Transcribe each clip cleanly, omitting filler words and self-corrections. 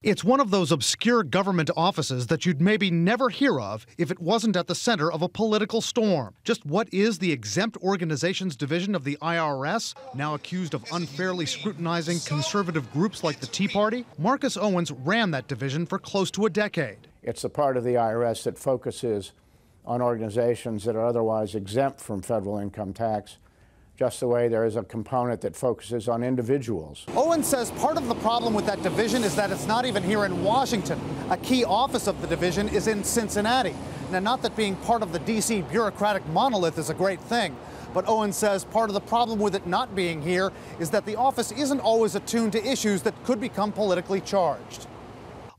It's one of those obscure government offices that you'd maybe never hear of if it wasn't at the center of a political storm. Just what is the Exempt Organizations Division of the IRS, now accused of unfairly scrutinizing conservative groups like the Tea Party? Marcus Owens ran that division for close to a decade. It's the part of the IRS that focuses on organizations that are otherwise exempt from federal income tax, just the way there is a component that focuses on individuals. Owens says part of the problem with that division is that it's not even here in Washington. A key office of the division is in Cincinnati. Now, not that being part of the D.C. bureaucratic monolith is a great thing, but Owens says part of the problem with it not being here is that the office isn't always attuned to issues that could become politically charged.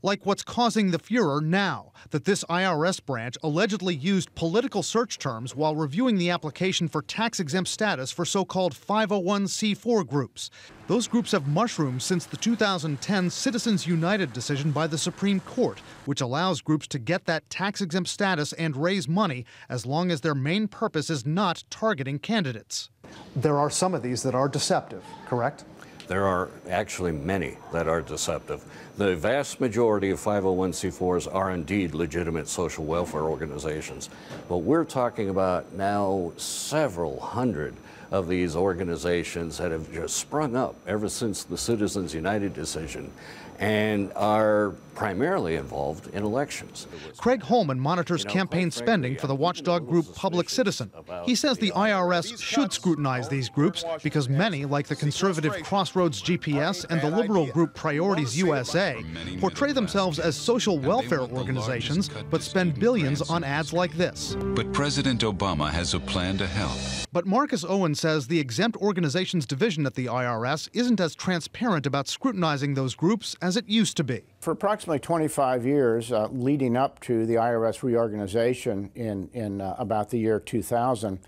Like what's causing the furor now, that this IRS branch allegedly used political search terms while reviewing the application for tax-exempt status for so-called 501c4 groups. Those groups have mushroomed since the 2010 Citizens United decision by the Supreme Court, which allows groups to get that tax-exempt status and raise money as long as their main purpose is not targeting candidates. There are some of these that are deceptive, correct? There are actually many that are deceptive. The vast majority of 501c4s are indeed legitimate social welfare organizations. But we're talking about now several hundred of these organizations that have just sprung up ever since the Citizens United decision and are primarily involved in elections. Craig Holman monitors campaign spending for the watchdog group Public Citizen. He says the IRS should scrutinize these groups because many, like the conservative Crossroads GPS and the liberal group Priorities USA, portray themselves as social welfare organizations but spend billions on ads like this. But President Obama has a plan to help. But Marcus Owens says the Exempt Organizations Division at the IRS isn't as transparent about scrutinizing those groups as it used to be. For approximately 25 years leading up to the IRS reorganization in about the year 2000,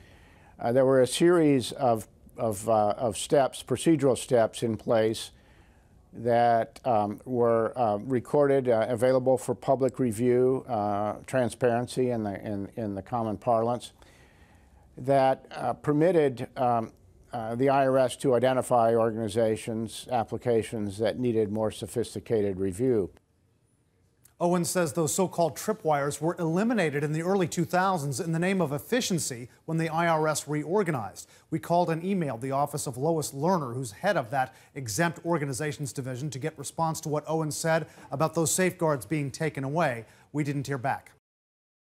there were a series of steps, procedural steps in place that were recorded, available for public review, transparency in the common parlance, that permitted the IRS to identify organizations, applications that needed more sophisticated review. Owens says those so-called tripwires were eliminated in the early 2000s in the name of efficiency when the IRS reorganized. We called and emailed the office of Lois Lerner, who's head of that Exempt Organizations Division, to get response to what Owens said about those safeguards being taken away. We didn't hear back.